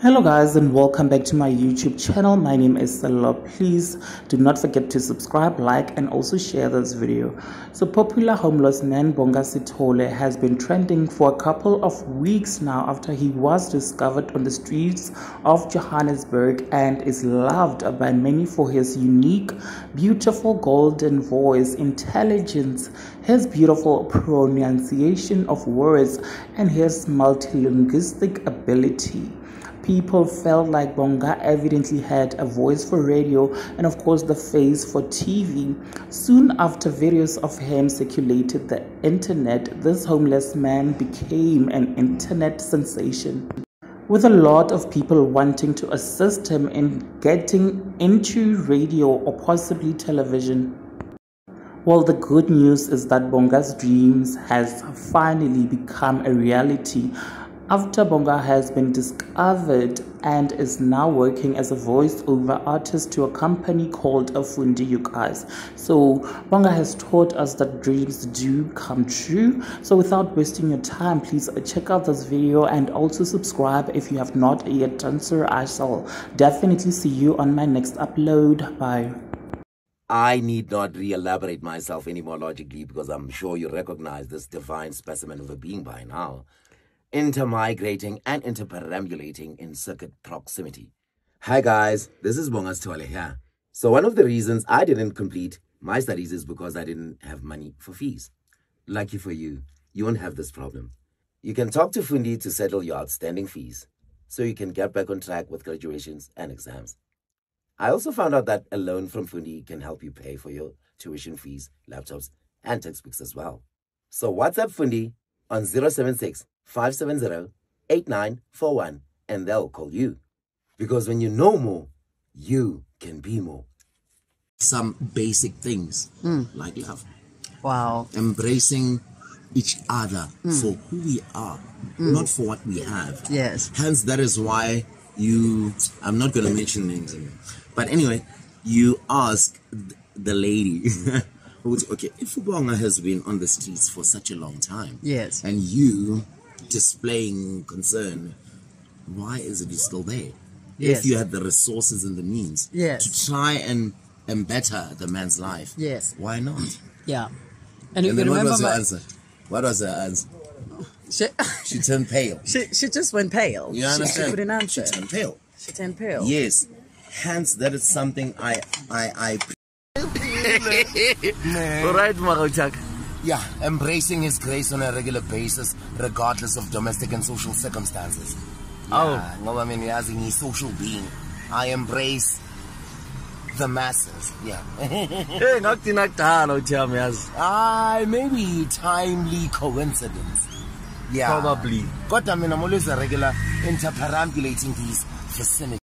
Hello guys, and welcome back to my YouTube channel. My name is Selo. Please do not forget to subscribe, like, and also share this video. So popular homeless man Bonga has been trending for a couple of weeks now after he was discovered on the streets of Johannesburg and is loved by many for his unique, beautiful golden voice, intelligence, his beautiful pronunciation of words, and his multilinguistic ability. People felt like Bonga evidently had a voice for radio and of course the face for TV. Soon after videos of him circulated the internet, this homeless man became an internet sensation, with a lot of people wanting to assist him in getting into radio or possibly television. Well, the good news is that Bonga's dreams has finally become a reality after Bonga has been discovered and is now working as a voice-over artist to a company called Fundi, you guys. So Bonga has taught us that dreams do come true. So without wasting your time, please check out this video and also subscribe if you have not yet done so. I shall definitely see you on my next upload. Bye. I need not re-elaborate myself anymore logically, because I'm sure you recognize this divine specimen of a being by now. Intermigrating and interperambulating in circuit proximity. Hi guys, this is Bonga here. So one of the reasons I didn't complete my studies is because I didn't have money for fees. Lucky for you, you won't have this problem. You can talk to Fundi to settle your outstanding fees, so you can get back on track with graduations and exams. I also found out that a loan from Fundi can help you pay for your tuition fees, laptops, and textbooks as well. So WhatsApp Fundi on 076-570-8941 and they'll call you. Because when you know more, you can be more. Some basic things like love. Wow. Embracing each other for who we are, not for what we have. Yes. Hence, that is why I'm not going to mention names anymore. But anyway, you ask the lady, okay, if Bonga has been on the streets for such a long time, yes, and you displaying concern, why isn't he still there? Yes. If you had the resources and the means, yes, to try and better the man's life, yes, why not? Yeah. And then what was her answer? What was her answer? She turned pale. She just went pale. You understand? She couldn't answer. She turned pale. She turned pale. Yes. Hence, that is something I Alright, Marochak. yeah, embracing his grace on a regular basis, regardless of domestic and social circumstances. Yeah, no, I mean, as a social being, I embrace the masses. Yeah. Hey, Maybe timely coincidence. Yeah. Probably. But I mean, I'm always a regular interperambulating these vicinities.